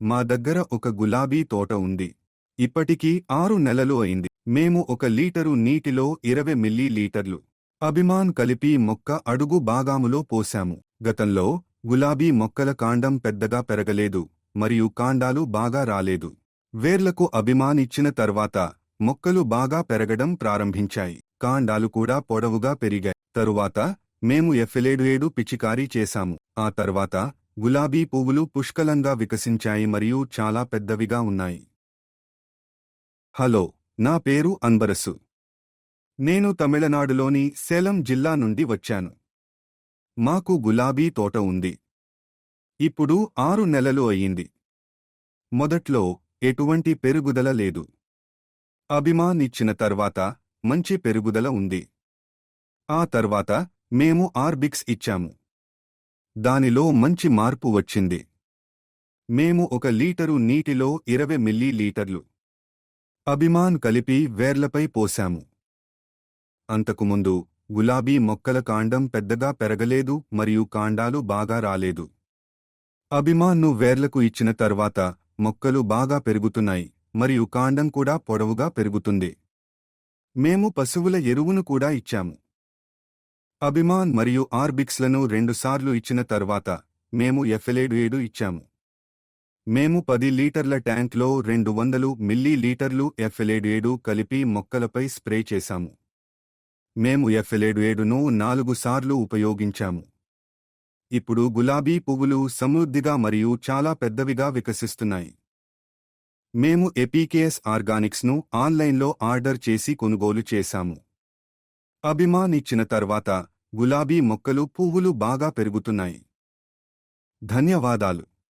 మా దగ్గర ఒక గులాబీ తోట ఉంది. ఇప్పటికీ 6 నెలలు అయింది. మేము 1 లీటరు నీటిలో 20 మిల్లీ లీటర్లు అభిమాన్ కలిపి మొక్క అడుగు భాగాములో పోశాము. గతంలో గులాబీ మొక్కల కాండం పెద్దగా పెరగలేదు మరియు కాండాలు బాగా రాలేదు. వేర్లకు అభిమాన్ ఇచ్చిన తర్వాత మొక్కలు బాగా పెరగడం ప్రారంభించాయి. కాండాలు కూడా పొడవుగా పెరిగాయి. తరువాత మేము ఎఫ్ఎలేడు పిచికారీ చేశాము. ఆ తర్వాత గులాబీ పువ్వులు పుష్కలంగా వికసించాయి మరియు చాలా పెద్దవిగా ఉన్నాయి. హలో, నా పేరు అన్బరసు. నేను తమిళనాడులోని సేలం జిల్లా నుండి వచ్చాను. మాకు గులాబీ తోట ఉంది. ఇప్పుడు 6 నెలలు అయ్యింది. మొదట్లో ఎటువంటి పెరుగుదల లేదు. అభిమాన్ ఇచ్చిన తర్వాత మంచి పెరుగుదల ఉంది. ఆ తర్వాత మేము ఆర్బిక్స్ ఇచ్చాము. దానిలో మంచి మార్పు వచ్చింది. మేము 1 లీటరు నీటిలో 20 మిల్లీ లీటర్లు అభిమాన్ కలిపి వేర్లపై పోశాము. అంతకుముందు గులాబీ మొక్కల కాండం పెద్దగా పెరగలేదు మరియు కాండాలు బాగా రాలేదు. అభిమాన్ను వేర్లకు ఇచ్చిన తర్వాత మొక్కలు బాగా పెరుగుతున్నాయి మరియు కాండం కూడా పొడవుగా పెరుగుతుంది. మేము పశువుల ఎరువును కూడా ఇచ్చాము. అభిమాన్ మరియు ఆర్బిక్స్లను 2 సార్లు ఇచ్చిన తర్వాత మేము ఎఫ్ఎలేడు ఇచ్చాము. మేము 10 లీటర్ల ట్యాంక్లో 200 మిల్లీ లీటర్లు ఎఫ్ఎలేడు కలిపి మొక్కలపై స్ప్రే చేశాము. మేము ఎఫ్ఎలేడును 4 సార్లు ఉపయోగించాము. ఇప్పుడు గులాబీ పువ్వులు సమృద్ధిగా మరియు చాలా పెద్దవిగా వికసిస్తున్నాయి. మేము ఎపికేఎస్ ఆర్గానిక్స్ను ఆన్లైన్లో ఆర్డర్ చేసి కొనుగోలు చేశాము. అభిమాన్ ఇచ్చిన తర్వాత గులాబీ మొక్కలు పువ్వులు బాగా పెరుగుతున్నాయి. ధన్యవాదాలు.